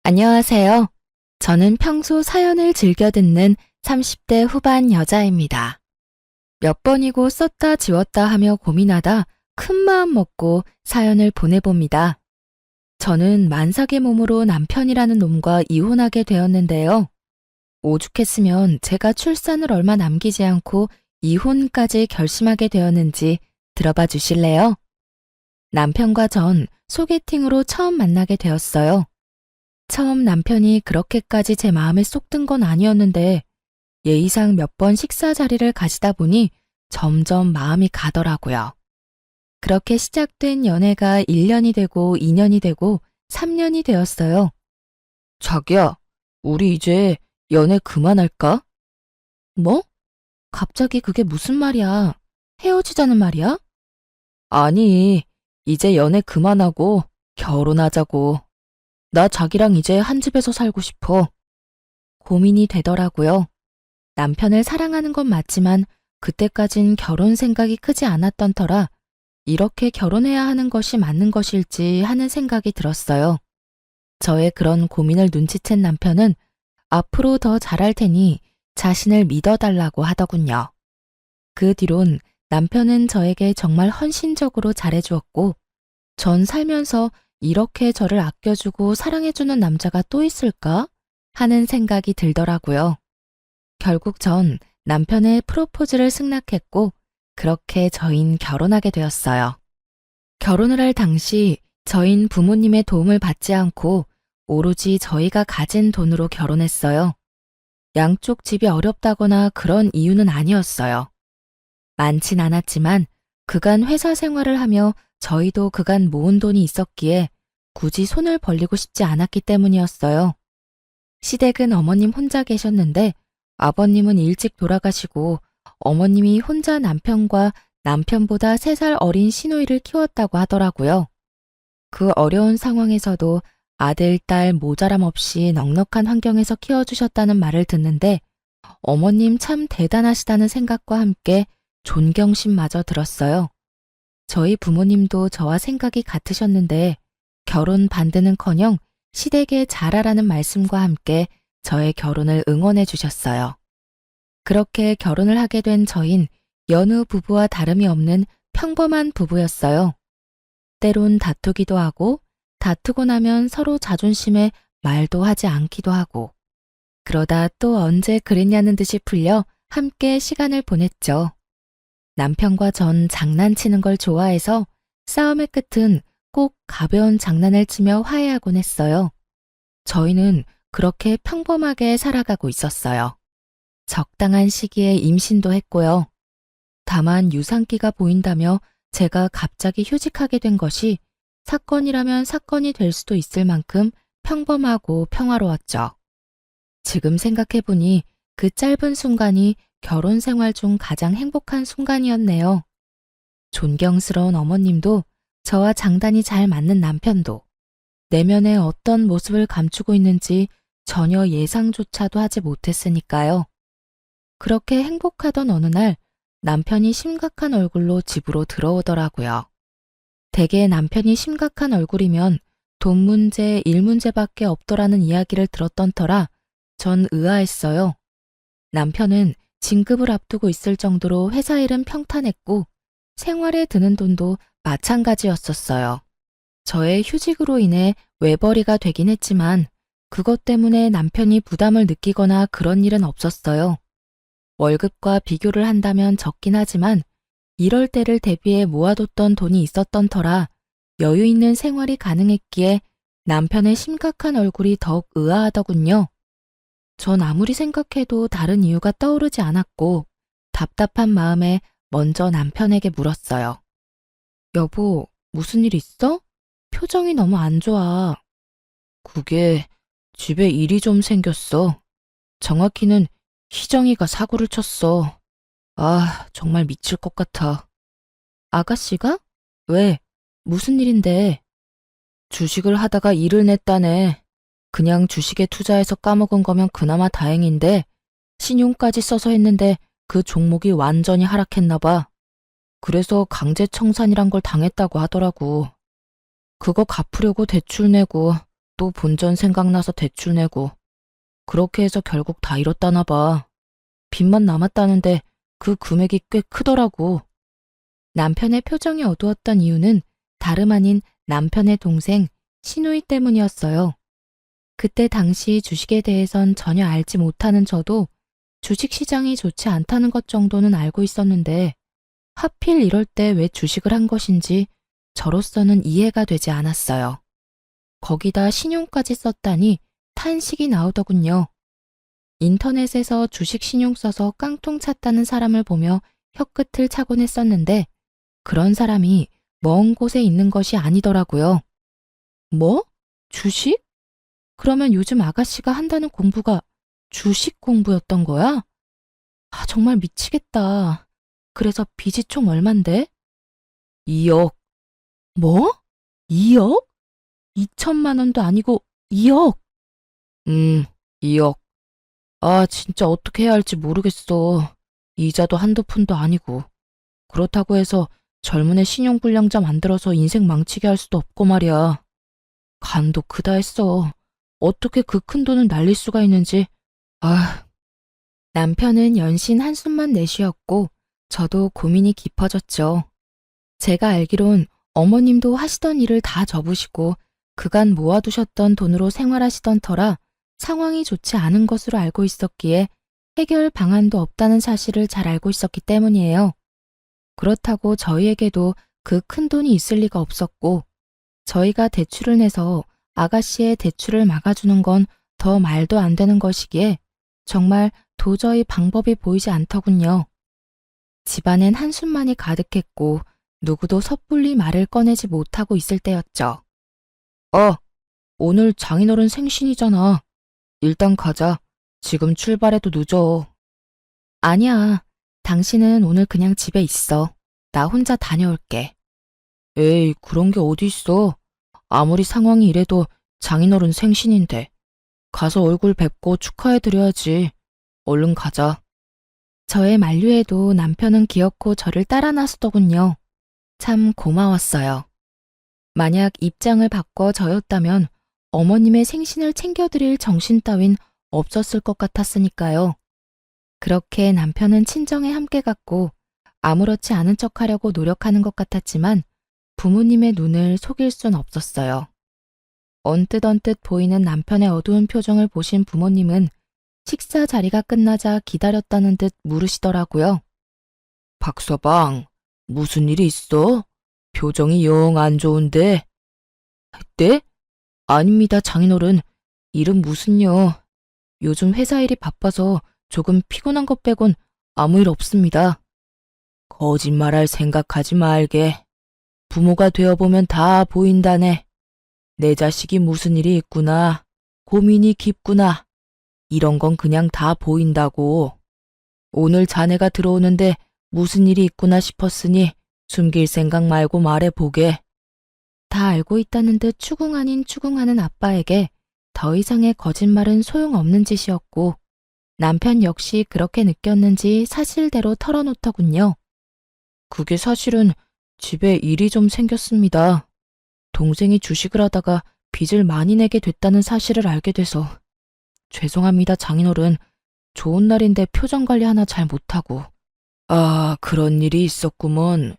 안녕하세요. 저는 평소 사연을 즐겨 듣는 30대 후반 여자입니다. 몇 번이고 썼다 지웠다 하며 고민하다 큰 마음 먹고 사연을 보내봅니다. 저는 만삭의 몸으로 남편이라는 놈과 이혼하게 되었는데요. 오죽했으면 제가 출산을 얼마 남기지 않고 이혼까지 결심하게 되었는지 들어봐 주실래요? 남편과 전 소개팅으로 처음 만나게 되었어요. 처음 남편이 그렇게까지 제 마음에 쏙 든 건 아니었는데 예의상 몇 번 식사 자리를 가시다 보니 점점 마음이 가더라고요. 그렇게 시작된 연애가 1년이 되고 2년이 되고 3년이 되었어요. 자기야, 우리 이제 연애 그만할까? 뭐? 갑자기 그게 무슨 말이야? 헤어지자는 말이야? 아니, 이제 연애 그만하고 결혼하자고. 나 자기랑 이제 한 집에서 살고 싶어. 고민이 되더라고요. 남편을 사랑하는 건 맞지만 그때까진 결혼 생각이 크지 않았던 터라 이렇게 결혼해야 하는 것이 맞는 것일지 하는 생각이 들었어요. 저의 그런 고민을 눈치챈 남편은 앞으로 더 잘할 테니 자신을 믿어달라고 하더군요. 그 뒤론 남편은 저에게 정말 헌신적으로 잘해주었고 전 살면서 이렇게 저를 아껴주고 사랑해주는 남자가 또 있을까? 하는 생각이 들더라고요. 결국 전 남편의 프로포즈를 승낙했고 그렇게 저흰 결혼하게 되었어요. 결혼을 할 당시 저흰 부모님의 도움을 받지 않고 오로지 저희가 가진 돈으로 결혼했어요. 양쪽 집이 어렵다거나 그런 이유는 아니었어요. 많진 않았지만 그간 회사 생활을 하며 저희도 그간 모은 돈이 있었기에 굳이 손을 벌리고 싶지 않았기 때문이었어요. 시댁은 어머님 혼자 계셨는데 아버님은 일찍 돌아가시고 어머님이 혼자 남편과 남편보다 3살 어린 시누이를 키웠다고 하더라고요. 그 어려운 상황에서도 아들, 딸 모자람 없이 넉넉한 환경에서 키워주셨다는 말을 듣는데 어머님 참 대단하시다는 생각과 함께 존경심마저 들었어요. 저희 부모님도 저와 생각이 같으셨는데 결혼 반대는커녕 시댁에 잘하라는 말씀과 함께 저의 결혼을 응원해 주셨어요. 그렇게 결혼을 하게 된 저흰 여느 부부와 다름이 없는 평범한 부부였어요. 때론 다투기도 하고 다투고 나면 서로 자존심에 말도 하지 않기도 하고 그러다 또 언제 그랬냐는 듯이 풀려 함께 시간을 보냈죠. 남편과 전 장난치는 걸 좋아해서 싸움의 끝은 꼭 가벼운 장난을 치며 화해하곤 했어요. 저희는 그렇게 평범하게 살아가고 있었어요. 적당한 시기에 임신도 했고요. 다만 유산기가 보인다며 제가 갑자기 휴직하게 된 것이 사건이라면 사건이 될 수도 있을 만큼 평범하고 평화로웠죠. 지금 생각해보니 그 짧은 순간이 결혼 생활 중 가장 행복한 순간이었네요. 존경스러운 어머님도 저와 장단이 잘 맞는 남편도 내면에 어떤 모습을 감추고 있는지 전혀 예상조차도 하지 못했으니까요. 그렇게 행복하던 어느 날 남편이 심각한 얼굴로 집으로 들어오더라고요. 대개 남편이 심각한 얼굴이면 돈 문제, 일 문제밖에 없더라는 이야기를 들었던 터라 전 의아했어요. 남편은 진급을 앞두고 있을 정도로 회사 일은 평탄했고 생활에 드는 돈도 마찬가지였었어요. 저의 휴직으로 인해 외벌이가 되긴 했지만 그것 때문에 남편이 부담을 느끼거나 그런 일은 없었어요. 월급과 비교를 한다면 적긴 하지만 이럴 때를 대비해 모아뒀던 돈이 있었던 터라 여유 있는 생활이 가능했기에 남편의 심각한 얼굴이 더욱 의아하더군요. 전 아무리 생각해도 다른 이유가 떠오르지 않았고 답답한 마음에 먼저 남편에게 물었어요. 여보, 무슨 일 있어? 표정이 너무 안 좋아. 그게 집에 일이 좀 생겼어. 정확히는 희정이가 사고를 쳤어. 아, 정말 미칠 것 같아. 아가씨가? 왜? 무슨 일인데? 주식을 하다가 일을 냈다네. 그냥 주식에 투자해서 까먹은 거면 그나마 다행인데 신용까지 써서 했는데 그 종목이 완전히 하락했나 봐. 그래서 강제 청산이란 걸 당했다고 하더라고. 그거 갚으려고 대출 내고 또 본전 생각나서 대출 내고 그렇게 해서 결국 다 잃었다나 봐. 빚만 남았다는데 그 금액이 꽤 크더라고. 남편의 표정이 어두웠던 이유는 다름 아닌 남편의 동생 신우이 때문이었어요. 그때 당시 주식에 대해선 전혀 알지 못하는 저도 주식시장이 좋지 않다는 것 정도는 알고 있었는데 하필 이럴 때 왜 주식을 한 것인지 저로서는 이해가 되지 않았어요. 거기다 신용까지 썼다니 탄식이 나오더군요. 인터넷에서 주식 신용 써서 깡통 찼다는 사람을 보며 혀끝을 차곤 했었는데 그런 사람이 먼 곳에 있는 것이 아니더라고요. 뭐? 주식? 그러면 요즘 아가씨가 한다는 공부가 주식 공부였던 거야? 아, 정말 미치겠다. 그래서 빚이 총 얼만데? 2억. 뭐? 2억? 2천만 원도 아니고 2억. 2억. 아, 진짜 어떻게 해야 할지 모르겠어. 이자도 한두 푼도 아니고. 그렇다고 해서 젊은 애 신용불량자 만들어서 인생 망치게 할 수도 없고 말이야. 간도 크다 했어. 어떻게 그 큰 돈을 날릴 수가 있는지. 아. 남편은 연신 한숨만 내쉬었고 저도 고민이 깊어졌죠. 제가 알기론 어머님도 하시던 일을 다 접으시고 그간 모아두셨던 돈으로 생활하시던 터라 상황이 좋지 않은 것으로 알고 있었기에 해결 방안도 없다는 사실을 잘 알고 있었기 때문이에요. 그렇다고 저희에게도 그 큰 돈이 있을 리가 없었고 저희가 대출을 내서 아가씨의 대출을 막아주는 건 더 말도 안 되는 것이기에 정말 도저히 방법이 보이지 않더군요. 집안엔 한숨만이 가득했고 누구도 섣불리 말을 꺼내지 못하고 있을 때였죠. 오늘 장인어른 생신이잖아. 일단 가자. 지금 출발해도 늦어. 아니야. 당신은 오늘 그냥 집에 있어. 나 혼자 다녀올게. 에이, 그런 게 어디 있어. 아무리 상황이 이래도 장인어른 생신인데. 가서 얼굴 뵙고 축하해드려야지. 얼른 가자. 저의 만류에도 남편은 기어코 저를 따라 나서더군요. 참 고마웠어요. 만약 입장을 바꿔 저였다면 어머님의 생신을 챙겨드릴 정신 따윈 없었을 것 같았으니까요. 그렇게 남편은 친정에 함께 갔고 아무렇지 않은 척하려고 노력하는 것 같았지만 부모님의 눈을 속일 순 없었어요. 언뜻 보이는 남편의 어두운 표정을 보신 부모님은 식사 자리가 끝나자 기다렸다는 듯 물으시더라고요. 박서방, 무슨 일이 있어? 표정이 영 안 좋은데. 네? 아닙니다, 장인어른. 일은 무슨요. 요즘 회사 일이 바빠서 조금 피곤한 것 빼곤 아무 일 없습니다. 거짓말할 생각하지 말게. 부모가 되어보면 다 보인다네. 내 자식이 무슨 일이 있구나. 고민이 깊구나. 이런 건 그냥 다 보인다고. 오늘 자네가 들어오는데 무슨 일이 있구나 싶었으니 숨길 생각 말고 말해보게. 다 알고 있다는 듯 추궁 아닌 추궁하는 아빠에게 더 이상의 거짓말은 소용없는 짓이었고 남편 역시 그렇게 느꼈는지 사실대로 털어놓더군요. 그게 사실은 집에 일이 좀 생겼습니다. 동생이 주식을 하다가 빚을 많이 내게 됐다는 사실을 알게 돼서. 죄송합니다, 장인어른. 좋은 날인데 표정 관리 하나 잘 못하고. 아, 그런 일이 있었구먼.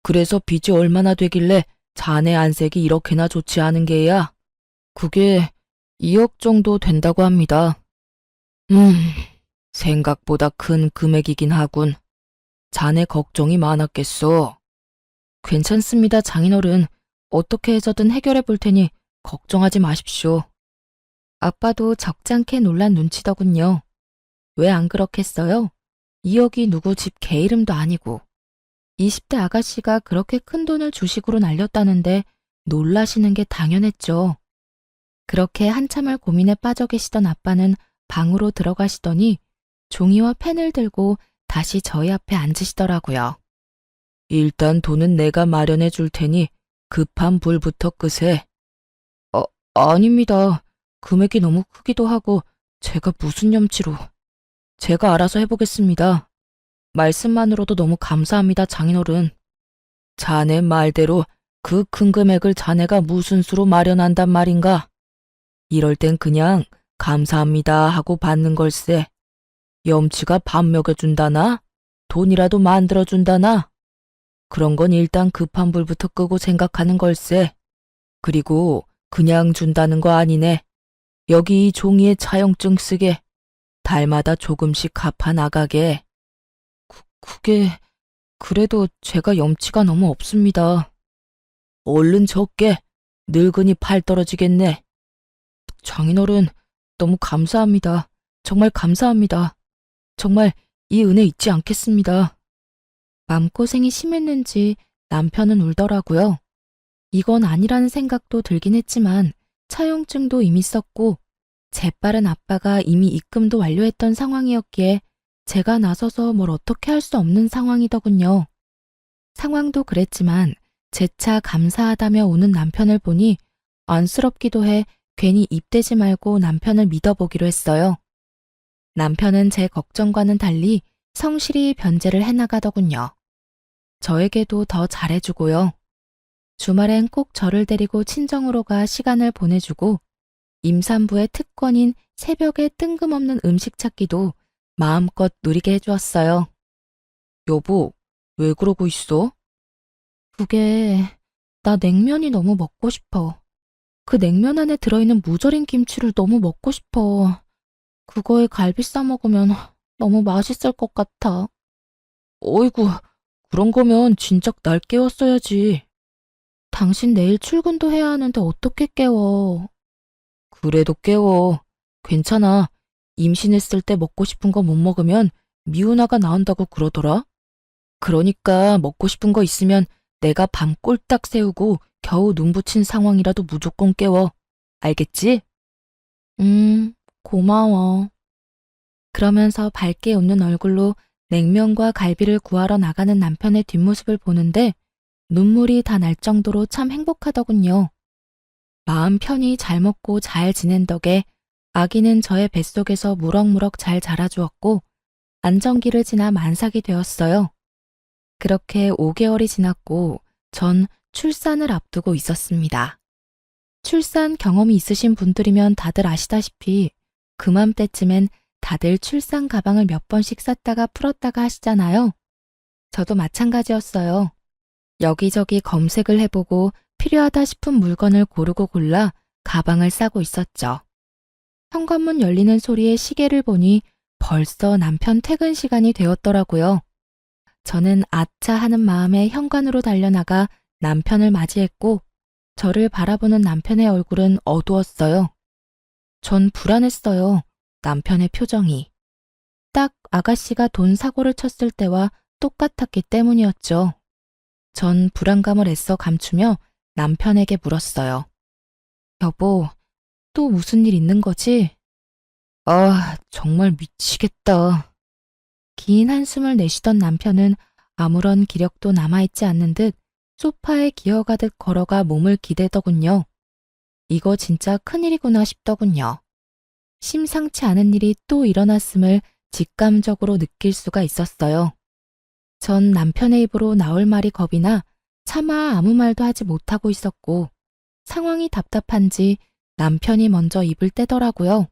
그래서 빚이 얼마나 되길래 자네 안색이 이렇게나 좋지 않은 게야? 그게 2억 정도 된다고 합니다. 생각보다 큰 금액이긴 하군. 자네 걱정이 많았겠어. 괜찮습니다, 장인어른. 어떻게 해서든 해결해 볼 테니 걱정하지 마십시오. 아빠도 적잖게 놀란 눈치더군요. 왜 안 그렇겠어요? 2억이 누구 집 개 이름도 아니고 20대 아가씨가 그렇게 큰 돈을 주식으로 날렸다는데 놀라시는 게 당연했죠. 그렇게 한참을 고민에 빠져 계시던 아빠는 방으로 들어가시더니 종이와 펜을 들고 다시 저희 앞에 앉으시더라고요. 일단 돈은 내가 마련해 줄 테니 급한 불부터 끄세. 아닙니다. 금액이 너무 크기도 하고 제가 무슨 염치로. 제가 알아서 해보겠습니다. 말씀만으로도 너무 감사합니다, 장인어른. 자네 말대로 그 큰 금액을 자네가 무슨 수로 마련한단 말인가? 이럴 땐 그냥 감사합니다 하고 받는 걸세. 염치가 밥 먹여준다나? 돈이라도 만들어준다나? 그런 건 일단 급한 불부터 끄고 생각하는 걸세. 그리고 그냥 준다는 거 아니네. 여기 이 종이에 차용증 쓰게. 달마다 조금씩 갚아 나가게. 그게 그래도 제가 염치가 너무 없습니다. 얼른 적게. 늙으니 팔 떨어지겠네. 장인어른, 너무 감사합니다. 정말 감사합니다. 정말 이 은혜 잊지 않겠습니다. 마음고생이 심했는지 남편은 울더라고요. 이건 아니라는 생각도 들긴 했지만 차용증도 이미 썼고 재빠른 아빠가 이미 입금도 완료했던 상황이었기에 제가 나서서 뭘 어떻게 할 수 없는 상황이더군요. 상황도 그랬지만 재차 감사하다며 우는 남편을 보니 안쓰럽기도 해 괜히 입대지 말고 남편을 믿어보기로 했어요. 남편은 제 걱정과는 달리 성실히 변제를 해나가더군요. 저에게도 더 잘해주고요. 주말엔 꼭 저를 데리고 친정으로 가 시간을 보내주고 임산부의 특권인 새벽에 뜬금없는 음식 찾기도 마음껏 누리게 해주었어요. 여보, 왜 그러고 있어? 그게 나 냉면이 너무 먹고 싶어. 그 냉면 안에 들어있는 무절임 김치를 너무 먹고 싶어. 그거에 갈비 싸 먹으면 너무 맛있을 것 같아. 어이구, 그런 거면 진작 날 깨웠어야지. 당신 내일 출근도 해야 하는데 어떻게 깨워? 그래도 깨워. 괜찮아. 임신했을 때 먹고 싶은 거 못 먹으면 미운아가 나온다고 그러더라. 그러니까 먹고 싶은 거 있으면 내가 밤 꼴딱 새우고 겨우 눈 붙인 상황이라도 무조건 깨워. 알겠지? 고마워. 그러면서 밝게 웃는 얼굴로 냉면과 갈비를 구하러 나가는 남편의 뒷모습을 보는데 눈물이 다 날 정도로 참 행복하더군요. 마음 편히 잘 먹고 잘 지낸 덕에 아기는 저의 뱃속에서 무럭무럭 잘 자라주었고 안정기를 지나 만삭이 되었어요. 그렇게 5개월이 지났고 전 출산을 앞두고 있었습니다. 출산 경험이 있으신 분들이면 다들 아시다시피 그맘때쯤엔 다들 출산 가방을 몇 번씩 쌌다가 풀었다가 하시잖아요. 저도 마찬가지였어요. 여기저기 검색을 해보고 필요하다 싶은 물건을 고르고 골라 가방을 싸고 있었죠. 현관문 열리는 소리에 시계를 보니 벌써 남편 퇴근 시간이 되었더라고요. 저는 아차 하는 마음에 현관으로 달려나가 남편을 맞이했고 저를 바라보는 남편의 얼굴은 어두웠어요. 전 불안했어요. 남편의 표정이. 딱 아가씨가 돈 사고를 쳤을 때와 똑같았기 때문이었죠. 전 불안감을 애써 감추며 남편에게 물었어요. 여보, 또 무슨 일 있는 거지? 아, 정말 미치겠다. 긴 한숨을 내쉬던 남편은 아무런 기력도 남아있지 않는 듯 소파에 기어가듯 걸어가 몸을 기대더군요. 이거 진짜 큰일이구나 싶더군요. 심상치 않은 일이 또 일어났음을 직감적으로 느낄 수가 있었어요. 전 남편의 입으로 나올 말이 겁이 나 차마 아무 말도 하지 못하고 있었고 상황이 답답한지 남편이 먼저 입을 떼더라고요.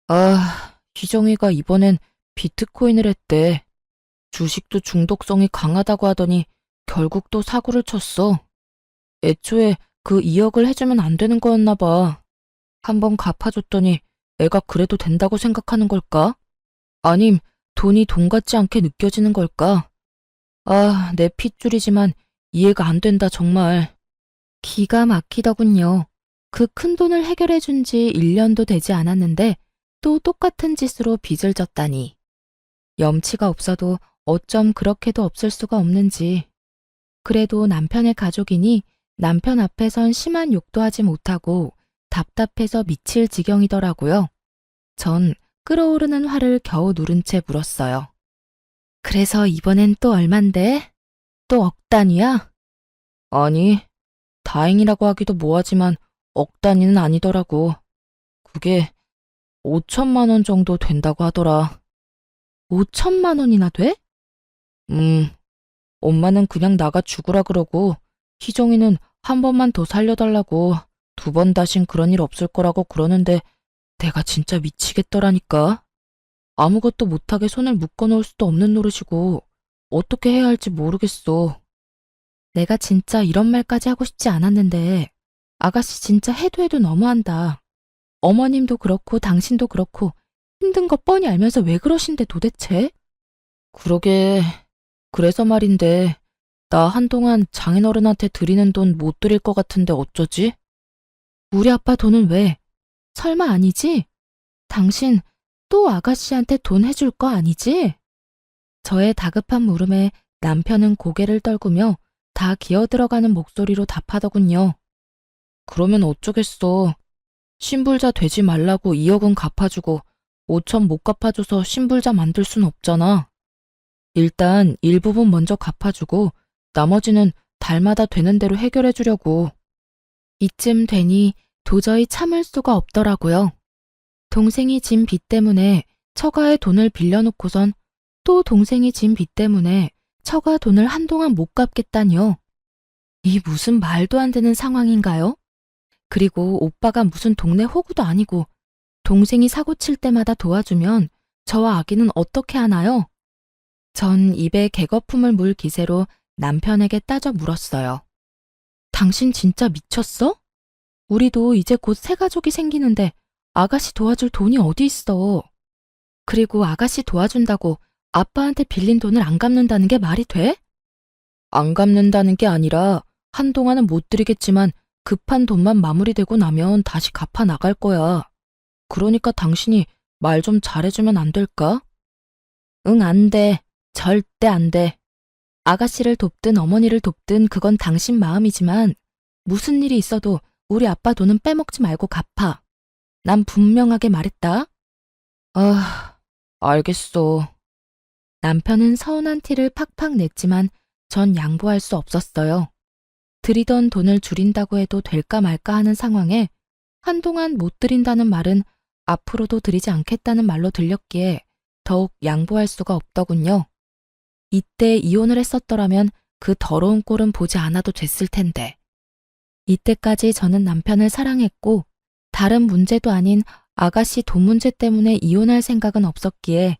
아, 희정이가 이번엔 비트코인을 했대. 주식도 중독성이 강하다고 하더니 결국 또 사고를 쳤어. 애초에 그 2억을 해주면 안 되는 거였나 봐. 한번 갚아줬더니 애가 그래도 된다고 생각하는 걸까? 아님 돈이 돈 같지 않게 느껴지는 걸까? 아, 내 핏줄이지만 이해가 안 된다 정말. 기가 막히더군요. 그 큰 돈을 해결해준 지 1년도 되지 않았는데 또 똑같은 짓으로 빚을 졌다니. 염치가 없어도 어쩜 그렇게도 없을 수가 없는지. 그래도 남편의 가족이니 남편 앞에선 심한 욕도 하지 못하고 답답해서 미칠 지경이더라고요. 전 끓어오르는 화를 겨우 누른 채 물었어요. 그래서 이번엔 또 얼만데? 또 억 단위야? 아니, 다행이라고 하기도 뭐하지만 억 단위는 아니더라고. 그게 5천만 원 정도 된다고 하더라. 5천만 원이나 돼? 엄마는 그냥 나가 죽으라 그러고 희정이는 한 번만 더 살려달라고 두 번 다신 그런 일 없을 거라고 그러는데 내가 진짜 미치겠더라니까. 아무것도 못하게 손을 묶어놓을 수도 없는 노릇이고 어떻게 해야 할지 모르겠어. 내가 진짜 이런 말까지 하고 싶지 않았는데 아가씨 진짜 해도 해도 너무한다. 어머님도 그렇고 당신도 그렇고 힘든 거 뻔히 알면서 왜 그러신데 도대체? 그러게. 그래서 말인데 나 한동안 장인어른한테 드리는 돈 못 드릴 것 같은데 어쩌지? 우리 아빠 돈은 왜? 설마 아니지? 당신 또 아가씨한테 돈 해줄 거 아니지? 저의 다급한 물음에 남편은 고개를 떨구며 다 기어들어가는 목소리로 답하더군요. 그러면 어쩌겠어. 신불자 되지 말라고 2억은 갚아주고 5천 못 갚아줘서 신불자 만들 순 없잖아. 일단 일부분 먼저 갚아주고 나머지는 달마다 되는 대로 해결해 주려고. 이쯤 되니 도저히 참을 수가 없더라고요. 동생이 진 빚 때문에 처가의 돈을 빌려놓고선 또 동생이 진 빚 때문에 처가 돈을 한동안 못 갚겠다니요. 이 무슨 말도 안 되는 상황인가요? 그리고 오빠가 무슨 동네 호구도 아니고 동생이 사고 칠 때마다 도와주면 저와 아기는 어떻게 하나요? 전 입에 개거품을 물 기세로 남편에게 따져 물었어요. 당신 진짜 미쳤어? 우리도 이제 곧 새 가족이 생기는데 아가씨 도와줄 돈이 어디 있어? 그리고 아가씨 도와준다고 아빠한테 빌린 돈을 안 갚는다는 게 말이 돼? 안 갚는다는 게 아니라 한동안은 못 드리겠지만 급한 돈만 마무리되고 나면 다시 갚아 나갈 거야. 그러니까 당신이 말 좀 잘해주면 안 될까? 응, 안 돼. 절대 안 돼. 아가씨를 돕든 어머니를 돕든 그건 당신 마음이지만 무슨 일이 있어도 우리 아빠 돈은 빼먹지 말고 갚아. 난 분명하게 말했다. 아, 알겠어. 남편은 서운한 티를 팍팍 냈지만 전 양보할 수 없었어요. 드리던 돈을 줄인다고 해도 될까 말까 하는 상황에 한동안 못 드린다는 말은 앞으로도 드리지 않겠다는 말로 들렸기에 더욱 양보할 수가 없더군요. 이때 이혼을 했었더라면 그 더러운 꼴은 보지 않아도 됐을 텐데. 이때까지 저는 남편을 사랑했고 다른 문제도 아닌 아가씨 돈 문제 때문에 이혼할 생각은 없었기에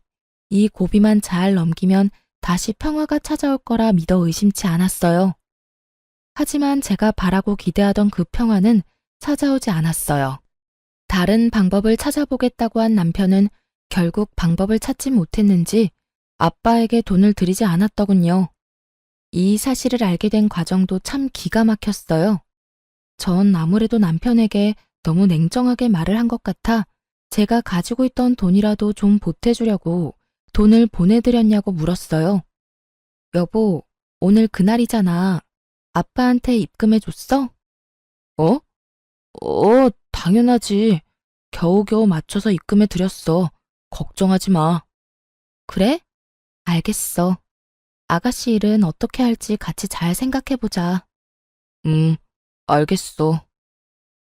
이 고비만 잘 넘기면 다시 평화가 찾아올 거라 믿어 의심치 않았어요. 하지만 제가 바라고 기대하던 그 평화는 찾아오지 않았어요. 다른 방법을 찾아보겠다고 한 남편은 결국 방법을 찾지 못했는지 아빠에게 돈을 드리지 않았더군요. 이 사실을 알게 된 과정도 참 기가 막혔어요. 전 아무래도 남편에게 너무 냉정하게 말을 한 것 같아 제가 가지고 있던 돈이라도 좀 보태주려고 돈을 보내드렸냐고 물었어요. 여보, 오늘 그날이잖아. 아빠한테 입금해줬어? 어? 당연하지. 겨우겨우 맞춰서 입금해드렸어. 걱정하지 마. 그래? 알겠어. 아가씨 일은 어떻게 할지 같이 잘 생각해보자. 알겠어.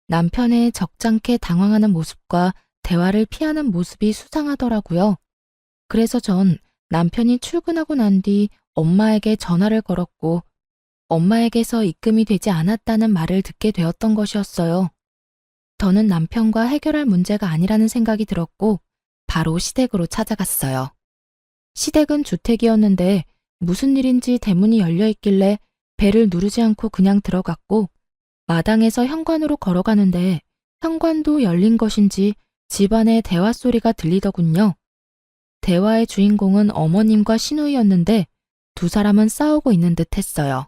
남편의 적잖게 당황하는 모습과 대화를 피하는 모습이 수상하더라고요. 그래서 전 남편이 출근하고 난 뒤 엄마에게 전화를 걸었고 엄마에게서 입금이 되지 않았다는 말을 듣게 되었던 것이었어요. 더는 남편과 해결할 문제가 아니라는 생각이 들었고 바로 시댁으로 찾아갔어요. 시댁은 주택이었는데 무슨 일인지 대문이 열려 있길래 벨을 누르지 않고 그냥 들어갔고 마당에서 현관으로 걸어가는데 현관도 열린 것인지 집안의 대화 소리가 들리더군요. 대화의 주인공은 어머님과 시누이였는데 두 사람은 싸우고 있는 듯 했어요.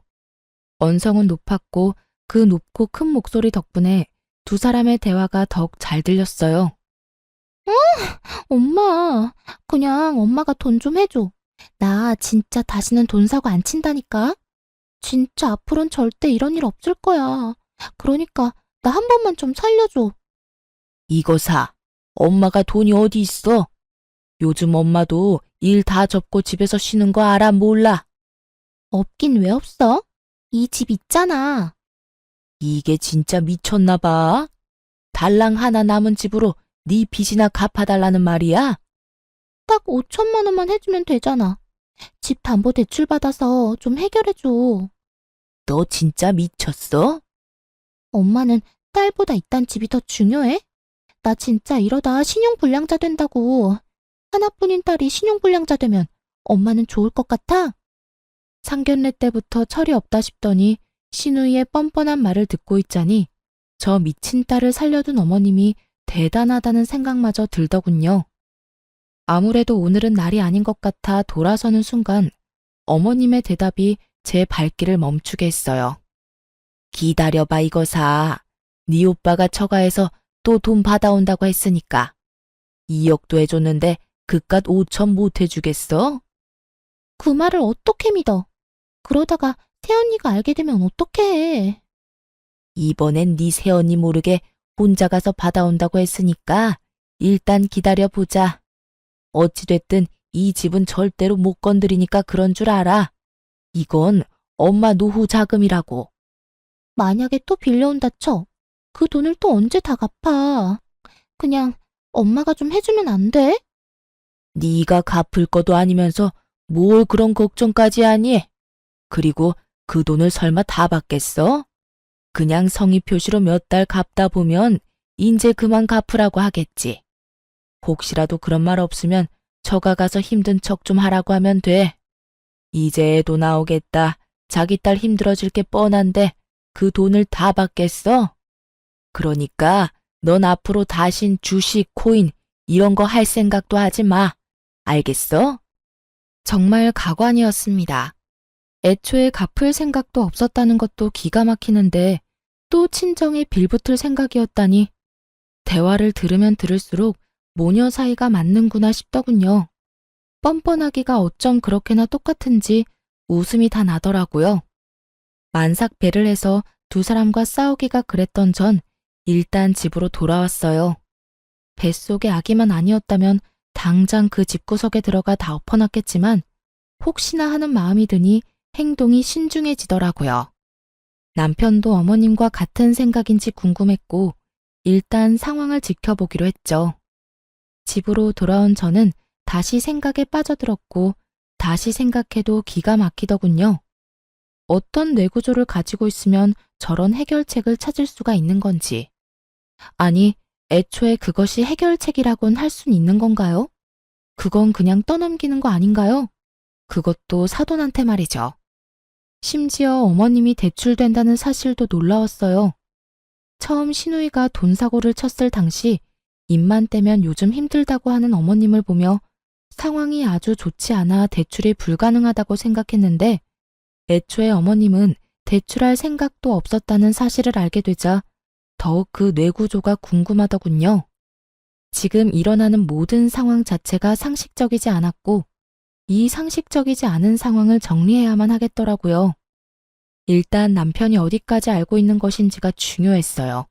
언성은 높았고 그 높고 큰 목소리 덕분에 두 사람의 대화가 더욱 잘 들렸어요. 엄마, 그냥 엄마가 돈 좀 해줘. 나 진짜 다시는 돈 사고 안 친다니까. 진짜 앞으로는 절대 이런 일 없을 거야. 그러니까 나 한 번만 좀 살려줘. 이거사, 엄마가 돈이 어디 있어? 요즘 엄마도 일 다 접고 집에서 쉬는 거 알아 몰라? 없긴 왜 없어? 이 집 있잖아. 이게 진짜 미쳤나 봐. 달랑 하나 남은 집으로 네 빚이나 갚아달라는 말이야? 딱 5천만 원만 해주면 되잖아. 집 담보 대출 받아서 좀 해결해줘. 너 진짜 미쳤어? 엄마는 딸보다 이딴 집이 더 중요해? 나 진짜 이러다 신용불량자 된다고. 하나뿐인 딸이 신용불량자 되면 엄마는 좋을 것 같아? 상견례 때부터 철이 없다 싶더니 신우이의 뻔뻔한 말을 듣고 있자니 저 미친 딸을 살려둔 어머님이 대단하다는 생각마저 들더군요. 아무래도 오늘은 날이 아닌 것 같아 돌아서는 순간 어머님의 대답이 제 발길을 멈추게 했어요. 기다려봐 이거사. 네 오빠가 처가에서 또 돈 받아온다고 했으니까. 2억도 해줬는데 그깟 5천 못 해주겠어? 그 말을 어떻게 믿어? 그러다가 새언니가 알게 되면 어떡해. 이번엔 네 새언니 모르게 혼자 가서 받아온다고 했으니까 일단 기다려보자. 어찌됐든 이 집은 절대로 못 건드리니까 그런 줄 알아. 이건 엄마 노후 자금이라고. 만약에 또 빌려온다 쳐. 그 돈을 또 언제 다 갚아. 그냥 엄마가 좀 해주면 안 돼? 네가 갚을 것도 아니면서 뭘 그런 걱정까지 하니? 그리고 그 돈을 설마 다 받겠어? 그냥 성의 표시로 몇 달 갚다 보면 인제 그만 갚으라고 하겠지. 혹시라도 그런 말 없으면 처가 가서 힘든 척 좀 하라고 하면 돼. 이제 애도 나오겠다. 자기 딸 힘들어질 게 뻔한데 그 돈을 다 받겠어? 그러니까 넌 앞으로 다신 주식, 코인 이런 거 할 생각도 하지 마. 알겠어? 정말 가관이었습니다. 애초에 갚을 생각도 없었다는 것도 기가 막히는데 또 친정에 빌붙을 생각이었다니 대화를 들으면 들을수록 모녀 사이가 맞는구나 싶더군요. 뻔뻔하기가 어쩜 그렇게나 똑같은지 웃음이 다 나더라고요. 만삭 배를 해서 두 사람과 싸우기가 그랬던 전 일단 집으로 돌아왔어요. 뱃속의 아기만 아니었다면 당장 그 집구석에 들어가 다 엎어놨겠지만 혹시나 하는 마음이 드니 행동이 신중해지더라고요. 남편도 어머님과 같은 생각인지 궁금했고 일단 상황을 지켜보기로 했죠. 집으로 돌아온 저는 다시 생각에 빠져들었고 다시 생각해도 기가 막히더군요. 어떤 뇌구조를 가지고 있으면 저런 해결책을 찾을 수가 있는 건지. 아니, 애초에 그것이 해결책이라곤 할 순 있는 건가요? 그건 그냥 떠넘기는 거 아닌가요? 그것도 사돈한테 말이죠. 심지어 어머님이 대출된다는 사실도 놀라웠어요. 처음 신우이가 돈 사고를 쳤을 당시 입만 떼면 요즘 힘들다고 하는 어머님을 보며 상황이 아주 좋지 않아 대출이 불가능하다고 생각했는데 애초에 어머님은 대출할 생각도 없었다는 사실을 알게 되자 더욱 그 뇌구조가 궁금하더군요. 지금 일어나는 모든 상황 자체가 상식적이지 않았고 이 상식적이지 않은 상황을 정리해야만 하겠더라고요. 일단 남편이 어디까지 알고 있는 것인지가 중요했어요.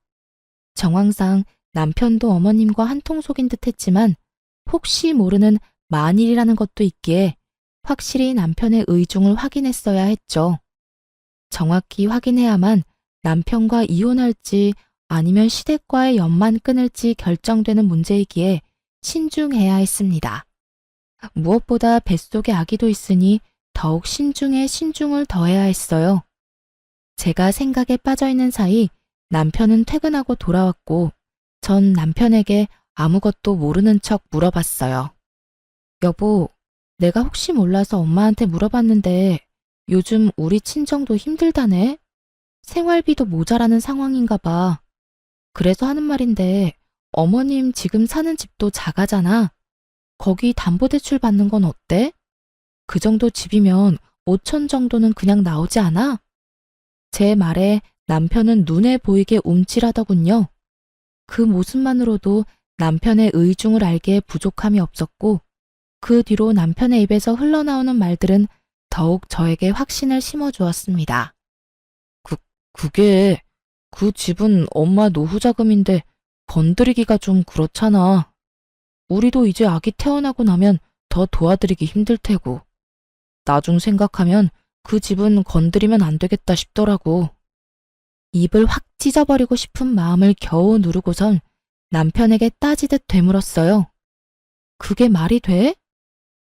정황상 남편도 어머님과 한통속인 듯 했지만 혹시 모르는 만일이라는 것도 있기에 확실히 남편의 의중을 확인했어야 했죠. 정확히 확인해야만 남편과 이혼할지 아니면 시댁과의 연만 끊을지 결정되는 문제이기에 신중해야 했습니다. 무엇보다 뱃속에 아기도 있으니 더욱 신중에 신중을 더해야 했어요. 제가 생각에 빠져있는 사이 남편은 퇴근하고 돌아왔고 전 남편에게 아무것도 모르는 척 물어봤어요. 여보, 내가 혹시 몰라서 엄마한테 물어봤는데 요즘 우리 친정도 힘들다네? 생활비도 모자라는 상황인가 봐. 그래서 하는 말인데 어머님 지금 사는 집도 작아잖아. 거기 담보대출 받는 건 어때? 그 정도 집이면 5천 정도는 그냥 나오지 않아? 제 말에 남편은 눈에 보이게 움찔하더군요. 그 모습만으로도 남편의 의중을 알기에 부족함이 없었고 그 뒤로 남편의 입에서 흘러나오는 말들은 더욱 저에게 확신을 심어주었습니다. 그게 그 집은 엄마 노후 자금인데 건드리기가 좀 그렇잖아. 우리도 이제 아기 태어나고 나면 더 도와드리기 힘들 테고. 나중 생각하면 그 집은 건드리면 안 되겠다 싶더라고. 입을 확 찢어버리고 싶은 마음을 겨우 누르고선 남편에게 따지듯 되물었어요. 그게 말이 돼?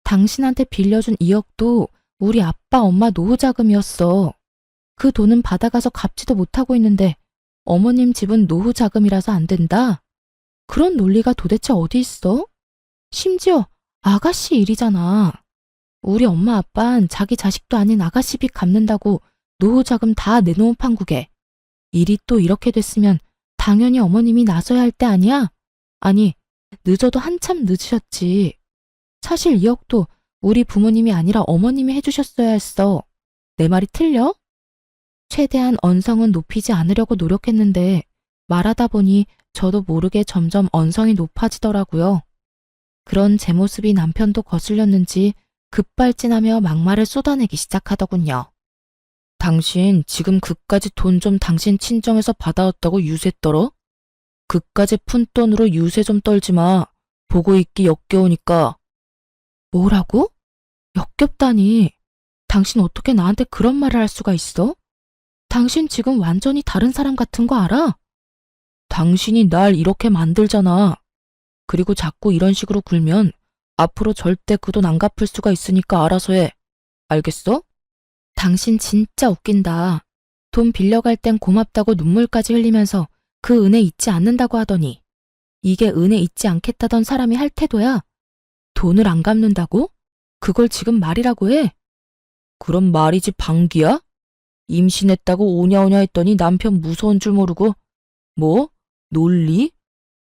당신한테 빌려준 2억도 우리 아빠 엄마 노후 자금이었어. 그 돈은 받아가서 갚지도 못하고 있는데 어머님 집은 노후 자금이라서 안 된다. 그런 논리가 도대체 어디 있어? 심지어 아가씨 일이잖아. 우리 엄마 아빠는 자기 자식도 아닌 아가씨 빚 갚는다고 노후 자금 다 내놓은 판국에 일이 또 이렇게 됐으면 당연히 어머님이 나서야 할 때 아니야? 아니, 늦어도 한참 늦으셨지. 사실 2억도 우리 부모님이 아니라 어머님이 해주셨어야 했어. 내 말이 틀려? 최대한 언성은 높이지 않으려고 노력했는데 말하다 보니 저도 모르게 점점 언성이 높아지더라고요. 그런 제 모습이 남편도 거슬렸는지 급발진하며 막말을 쏟아내기 시작하더군요. 당신 지금 그까지 돈 좀 당신 친정에서 받아왔다고 유세 떨어? 그까지 푼 돈으로 유세 좀 떨지 마. 보고 있기 역겨우니까. 뭐라고? 역겹다니. 당신 어떻게 나한테 그런 말을 할 수가 있어? 당신 지금 완전히 다른 사람 같은 거 알아? 당신이 날 이렇게 만들잖아. 그리고 자꾸 이런 식으로 굴면 앞으로 절대 그 돈 안 갚을 수가 있으니까 알아서 해. 알겠어? 당신 진짜 웃긴다. 돈 빌려갈 땐 고맙다고 눈물까지 흘리면서 그 은혜 잊지 않는다고 하더니 이게 은혜 잊지 않겠다던 사람이 할 태도야? 돈을 안 갚는다고? 그걸 지금 말이라고 해? 그럼 말이지 방귀야? 임신했다고 오냐오냐 했더니 남편 무서운 줄 모르고 뭐? 논리?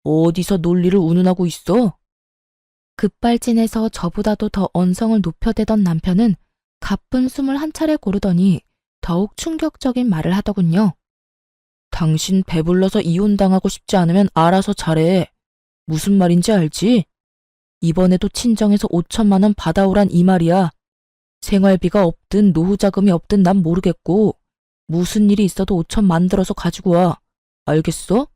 어디서 논리를 운운하고 있어? 급발진해서 저보다도 더 언성을 높여대던 남편은 가쁜 숨을 한 차례 고르더니 더욱 충격적인 말을 하더군요. 당신 배불러서 이혼당하고 싶지 않으면 알아서 잘해. 무슨 말인지 알지? 이번에도 친정에서 5천만 원 받아오란 이 말이야. 생활비가 없든 노후 자금이 없든 난 모르겠고 무슨 일이 있어도 5천 만들어서 가지고 와. 알겠어?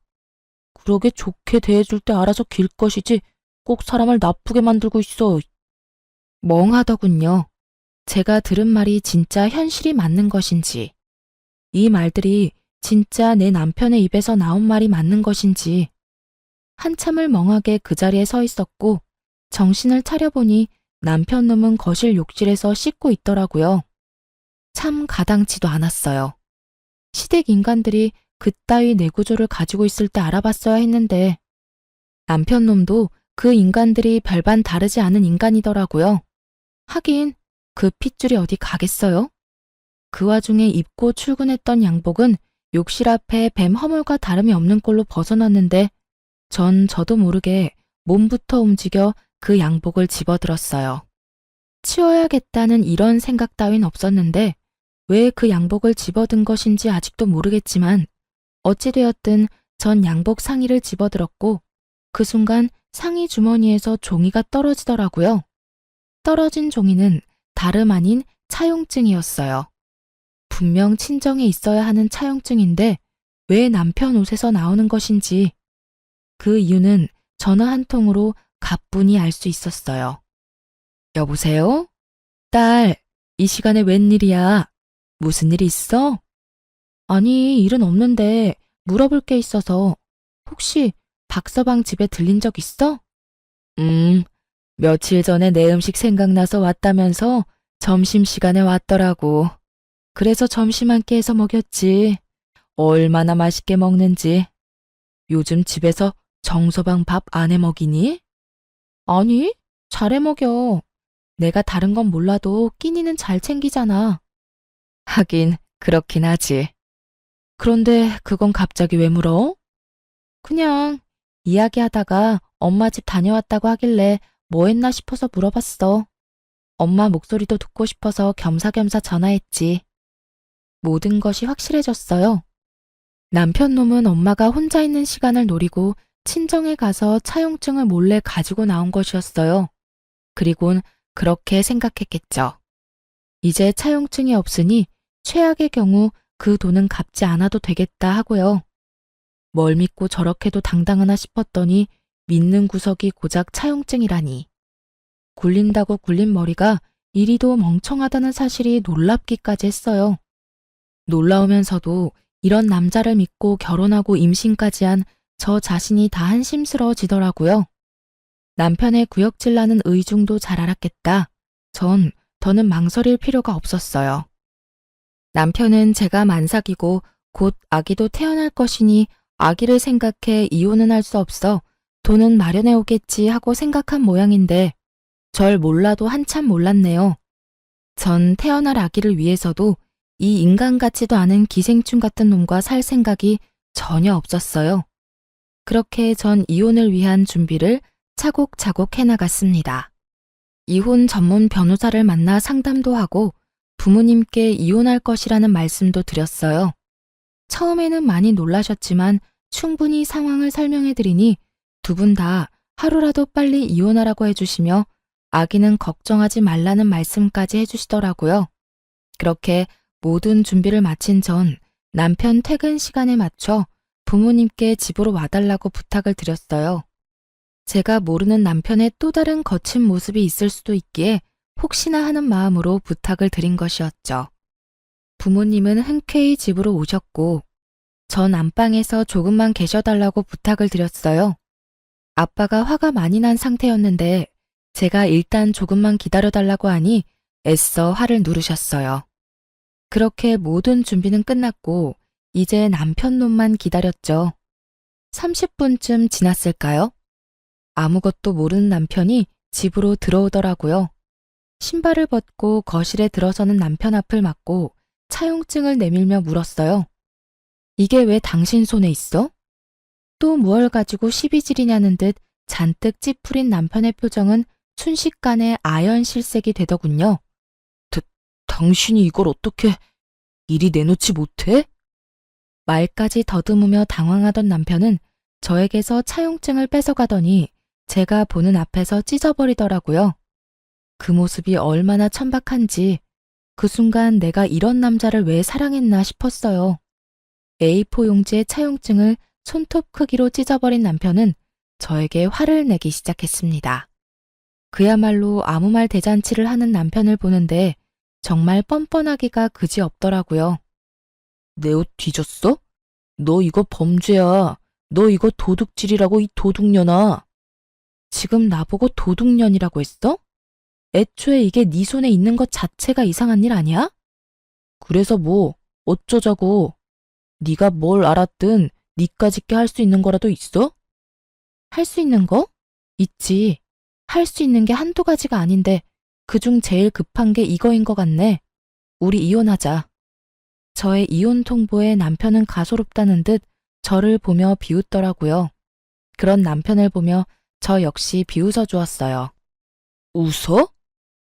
그러게 좋게 대해줄 때 알아서 길 것이지 꼭 사람을 나쁘게 만들고 있어. 멍하더군요. 제가 들은 말이 진짜 현실이 맞는 것인지, 이 말들이 진짜 내 남편의 입에서 나온 말이 맞는 것인지, 한참을 멍하게 그 자리에 서 있었고 정신을 차려보니 남편 놈은 거실 욕실에서 씻고 있더라고요. 참 가당치도 않았어요. 시댁 인간들이 그따위 내구조를 가지고 있을 때 알아봤어야 했는데 남편 놈도 그 인간들이 별반 다르지 않은 인간이더라고요. 하긴 그 핏줄이 어디 가겠어요? 그 와중에 입고 출근했던 양복은 욕실 앞에 뱀 허물과 다름이 없는 꼴로 벗어났는데 전 저도 모르게 몸부터 움직여 그 양복을 집어들었어요. 치워야겠다는 이런 생각 따윈 없었는데 왜 그 양복을 집어든 것인지 아직도 모르겠지만 어찌되었든 전 양복 상의를 집어들었고 그 순간 상의 주머니에서 종이가 떨어지더라고요. 떨어진 종이는 다름 아닌 차용증이었어요. 분명 친정에 있어야 하는 차용증인데 왜 남편 옷에서 나오는 것인지 그 이유는 전화 한 통으로 가뿐히 알 수 있었어요. 여보세요? 딸, 이 시간에 웬일이야? 무슨 일 있어? 아니, 일은 없는데 물어볼 게 있어서 혹시 박서방 집에 들린 적 있어? 며칠 전에 내 음식 생각나서 왔다면서 점심시간에 왔더라고. 그래서 점심 한 끼 해서 먹였지. 얼마나 맛있게 먹는지. 요즘 집에서 정서방 밥 안 해 먹이니? 아니, 잘해 먹여. 내가 다른 건 몰라도 끼니는 잘 챙기잖아. 하긴 그렇긴 하지. 그런데 그건 갑자기 왜 물어? 그냥 이야기하다가 엄마 집 다녀왔다고 하길래 뭐 했나 싶어서 물어봤어. 엄마 목소리도 듣고 싶어서 겸사겸사 전화했지. 모든 것이 확실해졌어요. 남편 놈은 엄마가 혼자 있는 시간을 노리고 친정에 가서 차용증을 몰래 가지고 나온 것이었어요. 그리곤 그렇게 생각했겠죠. 이제 차용증이 없으니 최악의 경우 그 돈은 갚지 않아도 되겠다 하고요. 뭘 믿고 저렇게도 당당하나 싶었더니 믿는 구석이 고작 차용증이라니. 굴린다고 굴린 머리가 이리도 멍청하다는 사실이 놀랍기까지 했어요. 놀라우면서도 이런 남자를 믿고 결혼하고 임신까지 한 저 자신이 다 한심스러워지더라고요. 남편의 구역질 나는 의중도 잘 알았겠다. 전 더는 망설일 필요가 없었어요. 남편은 제가 만삭이고 곧 아기도 태어날 것이니 아기를 생각해 이혼은 할 수 없어 돈은 마련해 오겠지 하고 생각한 모양인데 절 몰라도 한참 몰랐네요. 전 태어날 아기를 위해서도 이 인간 같지도 않은 기생충 같은 놈과 살 생각이 전혀 없었어요. 그렇게 전 이혼을 위한 준비를 차곡차곡 해나갔습니다. 이혼 전문 변호사를 만나 상담도 하고 부모님께 이혼할 것이라는 말씀도 드렸어요. 처음에는 많이 놀라셨지만 충분히 상황을 설명해드리니 두 분 다 하루라도 빨리 이혼하라고 해주시며 아기는 걱정하지 말라는 말씀까지 해주시더라고요. 그렇게 모든 준비를 마친 전 남편 퇴근 시간에 맞춰 부모님께 집으로 와달라고 부탁을 드렸어요. 제가 모르는 남편의 또 다른 거친 모습이 있을 수도 있기에 혹시나 하는 마음으로 부탁을 드린 것이었죠. 부모님은 흔쾌히 집으로 오셨고 전 안방에서 조금만 계셔달라고 부탁을 드렸어요. 아빠가 화가 많이 난 상태였는데 제가 일단 조금만 기다려달라고 하니 애써 화를 누르셨어요. 그렇게 모든 준비는 끝났고 이제 남편 놈만 기다렸죠. 30분쯤 지났을까요? 아무것도 모르는 남편이 집으로 들어오더라고요. 신발을 벗고 거실에 들어서는 남편 앞을 막고 차용증을 내밀며 물었어요. 이게 왜 당신 손에 있어? 또 무얼 가지고 시비질이냐는 듯 잔뜩 찌푸린 남편의 표정은 순식간에 아연실색이 되더군요. 당신이 이걸 어떻게 이리 내놓지 못해? 말까지 더듬으며 당황하던 남편은 저에게서 차용증을 뺏어가더니 제가 보는 앞에서 찢어버리더라고요. 그 모습이 얼마나 천박한지 그 순간 내가 이런 남자를 왜 사랑했나 싶었어요. A4 용지의 차용증을 손톱 크기로 찢어버린 남편은 저에게 화를 내기 시작했습니다. 그야말로 아무 말 대잔치를 하는 남편을 보는데 정말 뻔뻔하기가 그지없더라고요. 내 옷 뒤졌어? 너 이거 범죄야. 너 이거 도둑질이라고 이 도둑년아. 지금 나보고 도둑년이라고 했어? 애초에 이게 네 손에 있는 것 자체가 이상한 일 아니야? 그래서 뭐 어쩌자고. 네가 뭘 알았든 니까짓게 할 수 있는 거라도 있어? 할 수 있는 거? 있지. 할 수 있는 게 한두 가지가 아닌데 그중 제일 급한 게 이거인 것 같네. 우리 이혼하자. 저의 이혼 통보에 남편은 가소롭다는 듯 저를 보며 비웃더라고요. 그런 남편을 보며 저 역시 비웃어 주었어요. 웃어?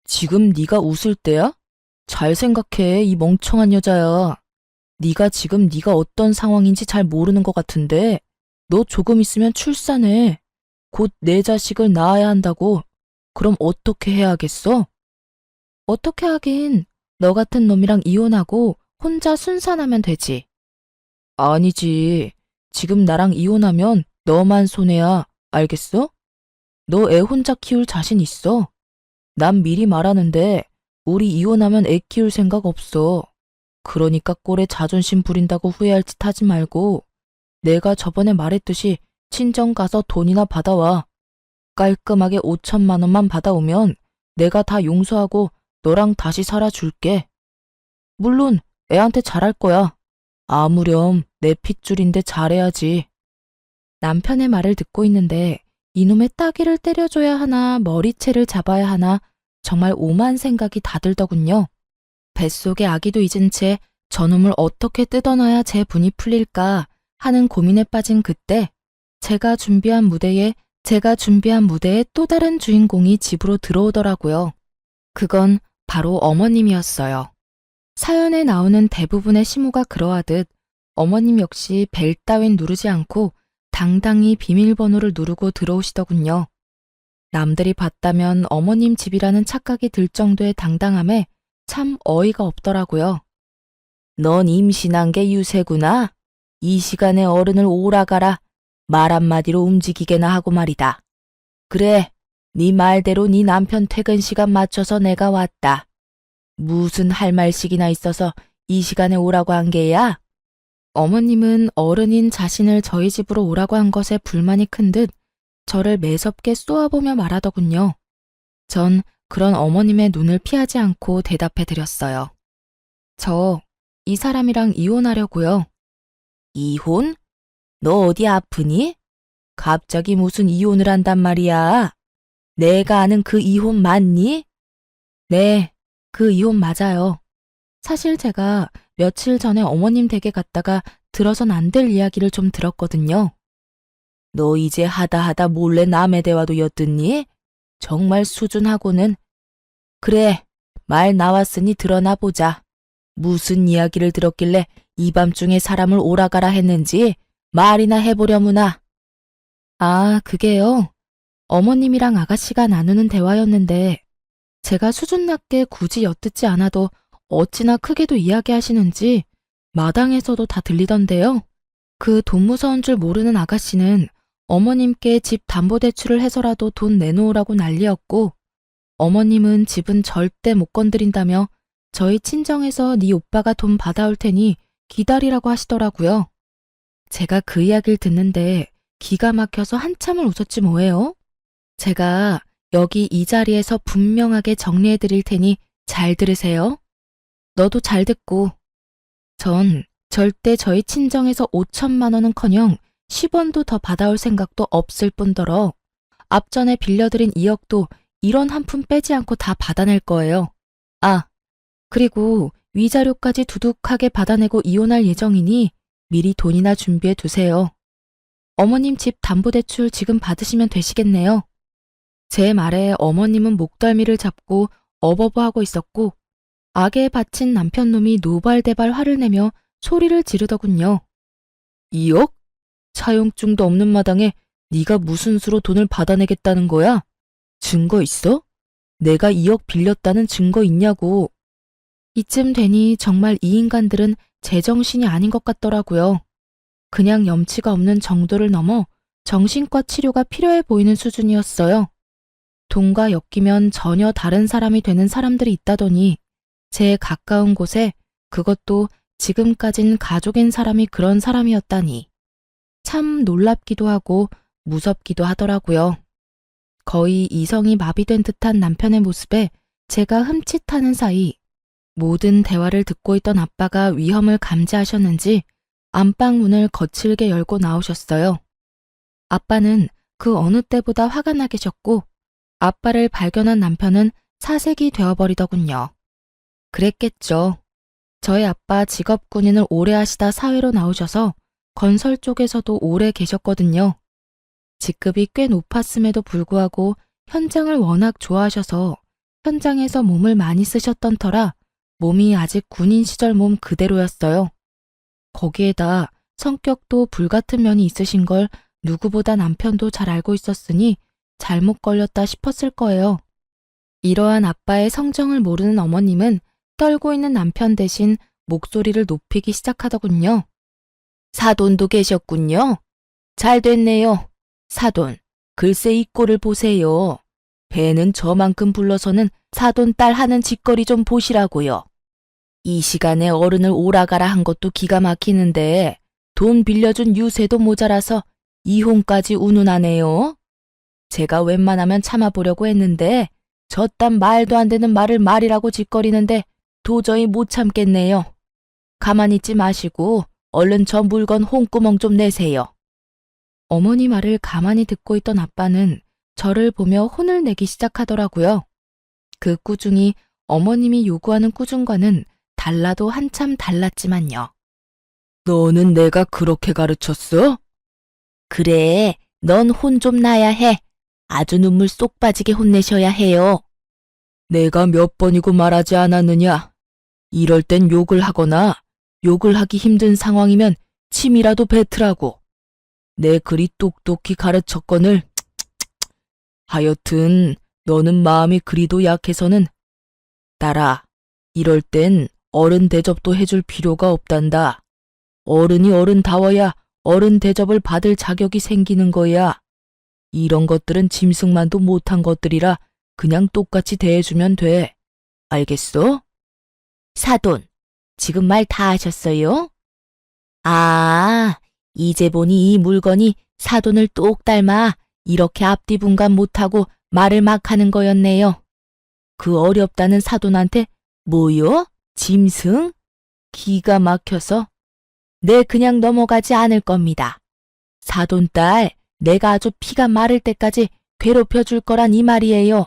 지금 네가 웃을 때야? 잘 생각해, 이 멍청한 여자야. 네가 지금 네가 어떤 상황인지 잘 모르는 것 같은데 너 조금 있으면 출산해. 곧 내 자식을 낳아야 한다고. 그럼 어떻게 해야 하겠어? 어떻게 하긴 너 같은 놈이랑 이혼하고 혼자 순산하면 되지. 아니지. 지금 나랑 이혼하면 너만 손해야. 알겠어? 너 애 혼자 키울 자신 있어. 난 미리 말하는데 우리 이혼하면 애 키울 생각 없어. 그러니까 꼴에 자존심 부린다고 후회할 짓 하지 말고 내가 저번에 말했듯이 친정 가서 돈이나 받아와. 깔끔하게 5천만 원만 받아오면 내가 다 용서하고 너랑 다시 살아줄게. 물론 애한테 잘할 거야. 아무렴 내 핏줄인데 잘해야지. 남편의 말을 듣고 있는데 이놈의 따귀를 때려줘야 하나 머리채를 잡아야 하나 정말 오만 생각이 다 들더군요. 뱃속에 아기도 잊은 채 저놈을 어떻게 뜯어놔야 제 분이 풀릴까 하는 고민에 빠진 그때 제가 준비한 무대에 또 다른 주인공이 집으로 들어오더라고요. 그건 바로 어머님이었어요. 사연에 나오는 대부분의 시모가 그러하듯 어머님 역시 벨 따윈 누르지 않고 당당히 비밀번호를 누르고 들어오시더군요. 남들이 봤다면 어머님 집이라는 착각이 들 정도의 당당함에 참 어이가 없더라고요. 넌 임신한 게 유세구나. 이 시간에 어른을 오라가라. 말 한마디로 움직이게나 하고 말이다. 그래, 네 말대로 네 남편 퇴근 시간 맞춰서 내가 왔다. 무슨 할 말씩이나 있어서 이 시간에 오라고 한 게야? 어머님은 어른인 자신을 저희 집으로 오라고 한 것에 불만이 큰 듯 저를 매섭게 쏘아보며 말하더군요. 전 그런 어머님의 눈을 피하지 않고 대답해 드렸어요. 저 이 사람이랑 이혼하려고요. 이혼? 너 어디 아프니? 갑자기 무슨 이혼을 한단 말이야? 내가 아는 그 이혼 맞니? 네, 그 이혼 맞아요. 사실 제가 며칠 전에 어머님 댁에 갔다가 들어선 안 될 이야기를 좀 들었거든요. 너 이제 하다 몰래 남의 대화도 엿듣니? 정말 수준하고는. 그래, 말 나왔으니 드러나 보자. 무슨 이야기를 들었길래 이 밤중에 사람을 오라가라 했는지 말이나 해보려무나. 아, 그게요. 어머님이랑 아가씨가 나누는 대화였는데 제가 수준 낮게 굳이 엿듣지 않아도 어찌나 크게도 이야기하시는지 마당에서도 다 들리던데요. 그 돈 무서운 줄 모르는 아가씨는 어머님께 집 담보대출을 해서라도 돈 내놓으라고 난리였고 어머님은 집은 절대 못 건드린다며 저희 친정에서 네 오빠가 돈 받아올 테니 기다리라고 하시더라고요. 제가 그 이야기를 듣는데 기가 막혀서 한참을 웃었지 뭐예요. 제가 여기 이 자리에서 분명하게 정리해 드릴 테니 잘 들으세요. 너도 잘 듣고. 전 절대 저희 친정에서 5천만 원은커녕 10원도 더 받아올 생각도 없을 뿐더러 앞전에 빌려드린 2억도 1원 한 푼 빼지 않고 다 받아낼 거예요. 아, 그리고 위자료까지 두둑하게 받아내고 이혼할 예정이니 미리 돈이나 준비해 두세요. 어머님 집 담보대출 지금 받으시면 되시겠네요. 제 말에 어머님은 목덜미를 잡고 어버버하고 있었고 악에 바친 남편놈이 노발대발 화를 내며 소리를 지르더군요. 2억? 차용증도 없는 마당에 네가 무슨 수로 돈을 받아내겠다는 거야? 증거 있어? 내가 2억 빌렸다는 증거 있냐고. 이쯤 되니 정말 이 인간들은 제정신이 아닌 것 같더라고요. 그냥 염치가 없는 정도를 넘어 정신과 치료가 필요해 보이는 수준이었어요. 돈과 엮이면 전혀 다른 사람이 되는 사람들이 있다더니 제 가까운 곳에 그것도 지금까진 가족인 사람이 그런 사람이었다니. 참 놀랍기도 하고 무섭기도 하더라고요. 거의 이성이 마비된 듯한 남편의 모습에 제가 흠칫하는 사이 모든 대화를 듣고 있던 아빠가 위험을 감지하셨는지 안방 문을 거칠게 열고 나오셨어요. 아빠는 그 어느 때보다 화가 나 계셨고 아빠를 발견한 남편은 사색이 되어버리더군요. 그랬겠죠. 저희 아빠 직업 군인을 오래 하시다 사회로 나오셔서 건설 쪽에서도 오래 계셨거든요. 직급이 꽤 높았음에도 불구하고 현장을 워낙 좋아하셔서 현장에서 몸을 많이 쓰셨던 터라 몸이 아직 군인 시절 몸 그대로였어요. 거기에다 성격도 불같은 면이 있으신 걸 누구보다 남편도 잘 알고 있었으니 잘못 걸렸다 싶었을 거예요. 이러한 아빠의 성정을 모르는 어머님은 떨고 있는 남편 대신 목소리를 높이기 시작하더군요. 사돈도 계셨군요. 잘 됐네요. 사돈, 글쎄 이 꼴을 보세요. 배는 저만큼 불러서는 사돈 딸 하는 짓거리 좀 보시라고요. 이 시간에 어른을 오라가라 한 것도 기가 막히는데 돈 빌려준 유세도 모자라서 이혼까지 운운하네요. 제가 웬만하면 참아보려고 했는데 저딴 말도 안 되는 말을 말이라고 짓거리는데 도저히 못 참겠네요. 가만히 있지 마시고 얼른 저 물건 홍구멍 좀 내세요. 어머니 말을 가만히 듣고 있던 아빠는 저를 보며 혼을 내기 시작하더라고요. 그 꾸중이 어머님이 요구하는 꾸중과는 달라도 한참 달랐지만요. 너는 내가 그렇게 가르쳤어? 그래, 넌 혼 좀 나야 해. 아주 눈물 쏙 빠지게 혼내셔야 해요. 내가 몇 번이고 말하지 않았느냐. 이럴 땐 욕을 하거나 욕을 하기 힘든 상황이면 침이라도 뱉으라고. 내 그리 똑똑히 가르쳤거늘. 하여튼 너는 마음이 그리도 약해서는 딸아, 이럴 땐 어른 대접도 해줄 필요가 없단다. 어른이 어른다워야 어른 대접을 받을 자격이 생기는 거야. 이런 것들은 짐승만도 못한 것들이라 그냥 똑같이 대해주면 돼. 알겠어? 사돈, 지금 말 다 하셨어요? 아, 이제 보니 이 물건이 사돈을 똑 닮아 이렇게 앞뒤 분간 못하고 말을 막 하는 거였네요. 그 어렵다는 사돈한테 뭐요? 짐승? 기가 막혀서. 네, 그냥 넘어가지 않을 겁니다. 사돈딸, 내가 아주 피가 마를 때까지 괴롭혀 줄 거란 이 말이에요.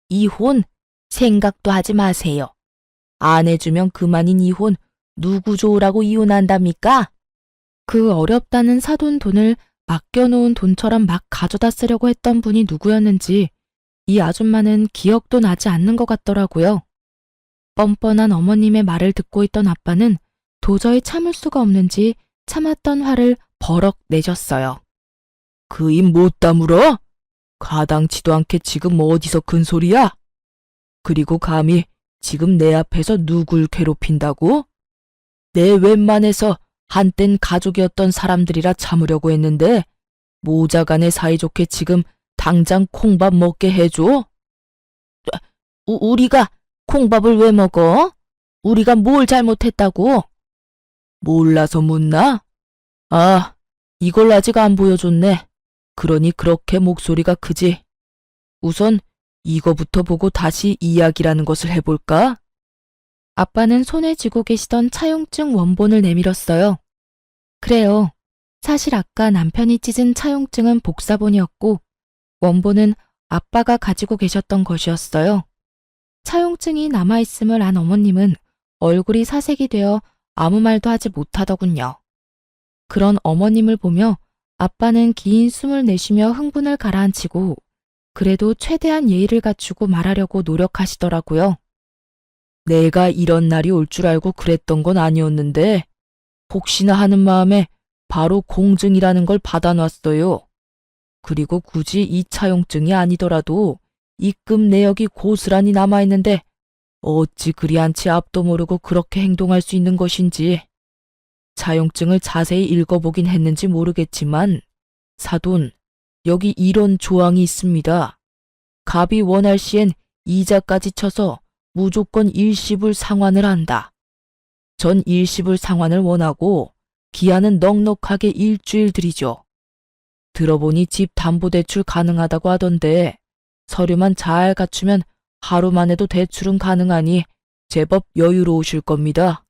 이혼 생각도 하지 마세요. 안 해주면 그만인 이혼 누구 좋으라고 이혼한답니까? 그 어렵다는 사돈 돈을 맡겨놓은 돈처럼 막 가져다 쓰려고 했던 분이 누구였는지 이 아줌마는 기억도 나지 않는 것 같더라고요. 뻔뻔한 어머님의 말을 듣고 있던 아빠는 도저히 참을 수가 없는지 참았던 화를 버럭 내셨어요. 그 입 못 다물어? 가당치도 않게 지금 어디서 큰 소리야? 그리고 감히 지금 내 앞에서 누굴 괴롭힌다고? 내 웬만해서 한땐 가족이었던 사람들이라 참으려고 했는데 모자간에 사이좋게 지금 당장 콩밥 먹게 해줘? 우리가 콩밥을 왜 먹어? 우리가 뭘 잘못했다고? 몰라서 묻나? 아, 이걸 아직 안 보여줬네. 그러니 그렇게 목소리가 크지. 우선 이거부터 보고 다시 이야기라는 것을 해볼까? 아빠는 손에 쥐고 계시던 차용증 원본을 내밀었어요. 그래요. 사실 아까 남편이 찢은 차용증은 복사본이었고 원본은 아빠가 가지고 계셨던 것이었어요. 차용증이 남아있음을 안 어머님은 얼굴이 사색이 되어 아무 말도 하지 못하더군요. 그런 어머님을 보며 아빠는 긴 숨을 내쉬며 흥분을 가라앉히고 그래도 최대한 예의를 갖추고 말하려고 노력하시더라고요. 내가 이런 날이 올 줄 알고 그랬던 건 아니었는데 혹시나 하는 마음에 바로 공증이라는 걸 받아놨어요. 그리고 굳이 이 차용증이 아니더라도 입금 내역이 고스란히 남아있는데 어찌 그리 않지 앞도 모르고 그렇게 행동할 수 있는 것인지. 차용증을 자세히 읽어보긴 했는지 모르겠지만 사돈, 여기 이런 조항이 있습니다. 갑이 원할 시엔 이자까지 쳐서 무조건 일시불 상환을 한다. 전 일시불 상환을 원하고 기한은 넉넉하게 일주일 드리죠. 들어보니 집 담보대출 가능하다고 하던데 서류만 잘 갖추면 하루만 해도 대출은 가능하니 제법 여유로우실 겁니다.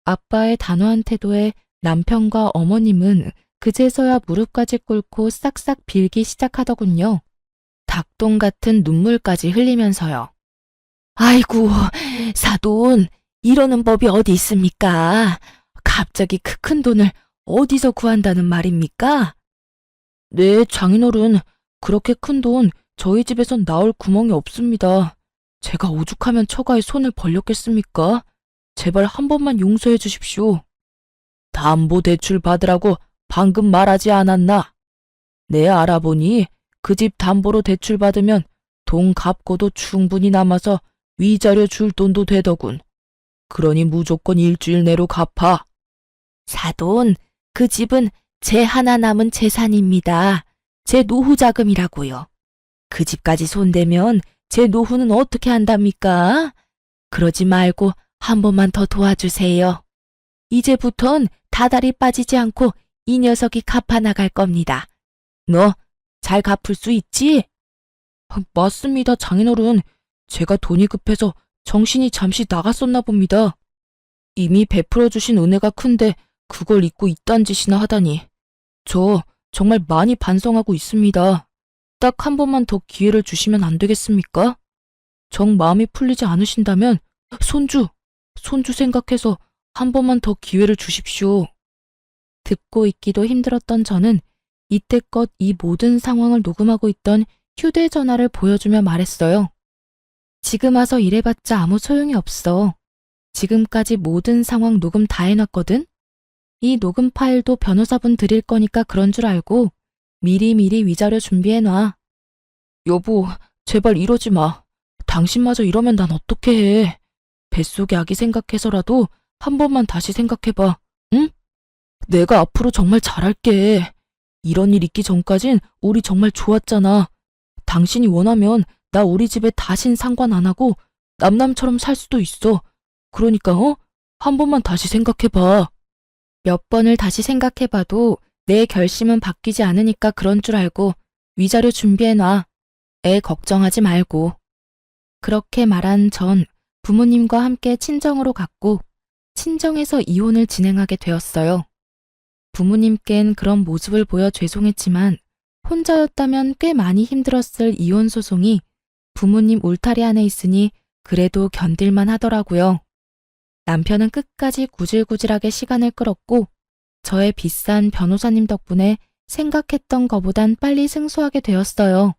아빠의 단호한 태도에 남편과 어머님은 그제서야 무릎까지 꿇고 싹싹 빌기 시작하더군요. 닭똥 같은 눈물까지 흘리면서요. 아이고, 사돈, 이러는 법이 어디 있습니까? 갑자기 그 큰 돈을 어디서 구한다는 말입니까? 네, 장인어른, 그렇게 큰 돈 저희 집에선 나올 구멍이 없습니다. 제가 오죽하면 처가에 손을 벌렸겠습니까? 제발 한 번만 용서해 주십시오. 담보대출 받으라고 방금 말하지 않았나? 내 알아보니 그 집 담보로 대출 받으면 돈 갚고도 충분히 남아서 위자료 줄 돈도 되더군. 그러니 무조건 일주일 내로 갚아. 사돈, 그 집은 제 하나 남은 재산입니다. 제 노후 자금이라고요. 그 집까지 손대면 제 노후는 어떻게 한답니까? 그러지 말고 한 번만 더 도와주세요. 이제부턴 다달이 빠지지 않고 이 녀석이 갚아나갈 겁니다. 너 잘 갚을 수 있지? 맞습니다, 장인어른. 제가 돈이 급해서 정신이 잠시 나갔었나 봅니다. 이미 베풀어주신 은혜가 큰데 그걸 잊고 이딴 짓이나 하다니. 저 정말 많이 반성하고 있습니다. 딱 한 번만 더 기회를 주시면 안 되겠습니까? 정 마음이 풀리지 않으신다면 손주 생각해서 한 번만 더 기회를 주십시오. 듣고 있기도 힘들었던 저는 이때껏 이 모든 상황을 녹음하고 있던 휴대전화를 보여주며 말했어요. 지금 와서 이래봤자 아무 소용이 없어. 지금까지 모든 상황 녹음 다 해놨거든? 이 녹음 파일도 변호사분 드릴 거니까 그런 줄 알고 미리미리 위자료 준비해놔. 여보, 제발 이러지 마. 당신마저 이러면 난 어떻게 해. 뱃속의 아기 생각해서라도 한 번만 다시 생각해봐. 응? 내가 앞으로 정말 잘할게. 이런 일 있기 전까진 우리 정말 좋았잖아. 당신이 원하면 나 우리 집에 다신 상관 안 하고 남남처럼 살 수도 있어. 그러니까 한 번만 다시 생각해봐. 몇 번을 다시 생각해봐도 내 결심은 바뀌지 않으니까 그런 줄 알고 위자료 준비해놔. 애 걱정하지 말고. 그렇게 말한 전 부모님과 함께 친정으로 갔고 친정에서 이혼을 진행하게 되었어요. 부모님께는 그런 모습을 보여 죄송했지만 혼자였다면 꽤 많이 힘들었을 이혼 소송이 부모님 울타리 안에 있으니 그래도 견딜만 하더라고요. 남편은 끝까지 구질구질하게 시간을 끌었고 저의 비싼 변호사님 덕분에 생각했던 것보단 빨리 승소하게 되었어요.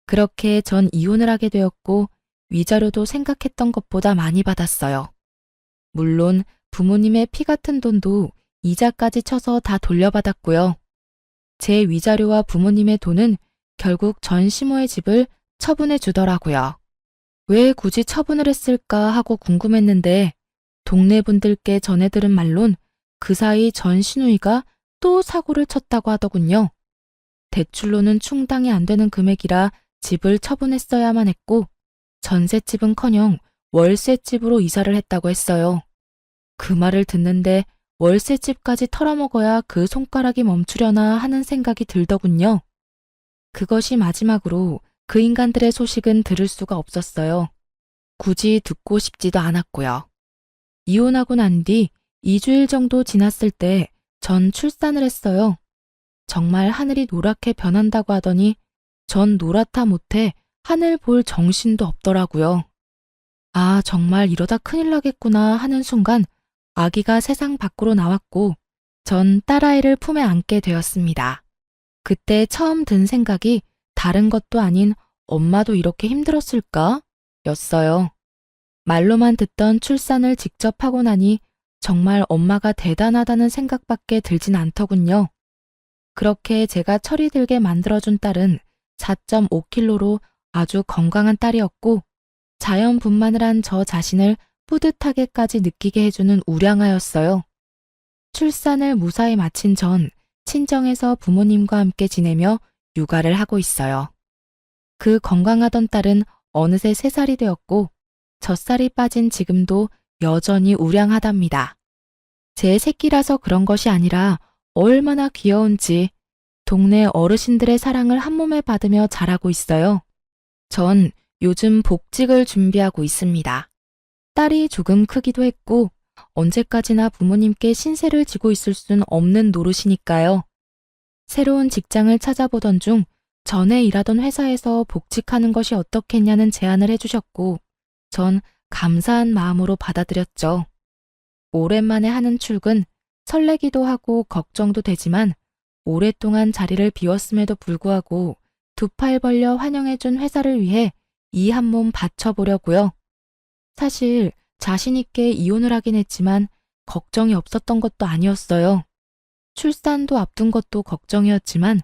그렇게 전 이혼을 하게 되었고 위자료도 생각했던 것보다 많이 받았어요. 물론 부모님의 피 같은 돈도 이자까지 쳐서 다 돌려받았고요. 제 위자료와 부모님의 돈은 결국 전 시모의 집을 처분해 주더라고요. 왜 굳이 처분을 했을까 하고 궁금했는데 동네 분들께 전해 들은 말론 그 사이 전 시누이가 또 사고를 쳤다고 하더군요. 대출로는 충당이 안 되는 금액이라 집을 처분했어야만 했고 전셋집은커녕 월세집으로 이사를 했다고 했어요. 그 말을 듣는데 월세집까지 털어먹어야 그 손가락이 멈추려나 하는 생각이 들더군요. 그것이 마지막으로 그 인간들의 소식은 들을 수가 없었어요. 굳이 듣고 싶지도 않았고요. 이혼하고 난 뒤 2주일 정도 지났을 때 전 출산을 했어요. 정말 하늘이 노랗게 변한다고 하더니 전 노랗다 못해 하늘 볼 정신도 없더라고요. 아, 정말 이러다 큰일 나겠구나 하는 순간 아기가 세상 밖으로 나왔고 전 딸아이를 품에 안게 되었습니다. 그때 처음 든 생각이 다른 것도 아닌 엄마도 이렇게 힘들었을까? 였어요. 말로만 듣던 출산을 직접 하고 나니 정말 엄마가 대단하다는 생각밖에 들진 않더군요. 그렇게 제가 철이 들게 만들어준 딸은 4.5kg로 아주 건강한 딸이었고 자연분만을 한 저 자신을 뿌듯하게까지 느끼게 해주는 우량아였어요. 출산을 무사히 마친 전 친정에서 부모님과 함께 지내며 육아를 하고 있어요. 그 건강하던 딸은 어느새 3살이 되었고 젖살이 빠진 지금도 여전히 우량하답니다. 제 새끼라서 그런 것이 아니라 얼마나 귀여운지 동네 어르신들의 사랑을 한몸에 받으며 자라고 있어요. 전 요즘 복직을 준비하고 있습니다. 딸이 조금 크기도 했고 언제까지나 부모님께 신세를 지고 있을 순 없는 노릇이니까요. 새로운 직장을 찾아보던 중 전에 일하던 회사에서 복직하는 것이 어떻겠냐는 제안을 해주셨고 전 감사한 마음으로 받아들였죠. 오랜만에 하는 출근, 설레기도 하고 걱정도 되지만 오랫동안 자리를 비웠음에도 불구하고 두 팔 벌려 환영해준 회사를 위해 이 한 몸 바쳐보려고요. 사실 자신 있게 이혼을 하긴 했지만 걱정이 없었던 것도 아니었어요. 출산도 앞둔 것도 걱정이었지만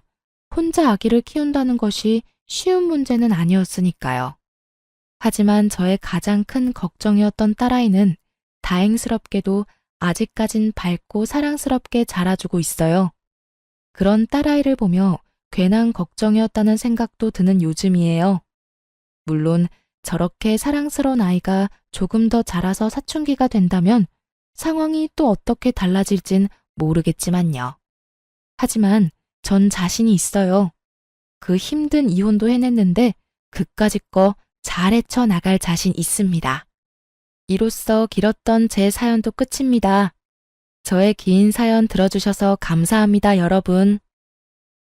혼자 아기를 키운다는 것이 쉬운 문제는 아니었으니까요. 하지만 저의 가장 큰 걱정이었던 딸아이는 다행스럽게도 아직까진 밝고 사랑스럽게 자라주고 있어요. 그런 딸아이를 보며 괜한 걱정이었다는 생각도 드는 요즘이에요. 물론 저렇게 사랑스러운 아이가 조금 더 자라서 사춘기가 된다면 상황이 또 어떻게 달라질진 모르겠지만요. 하지만 전 자신이 있어요. 그 힘든 이혼도 해냈는데 그까짓 거 잘 헤쳐나갈 자신 있습니다. 이로써 길었던 제 사연도 끝입니다. 저의 긴 사연 들어주셔서 감사합니다, 여러분.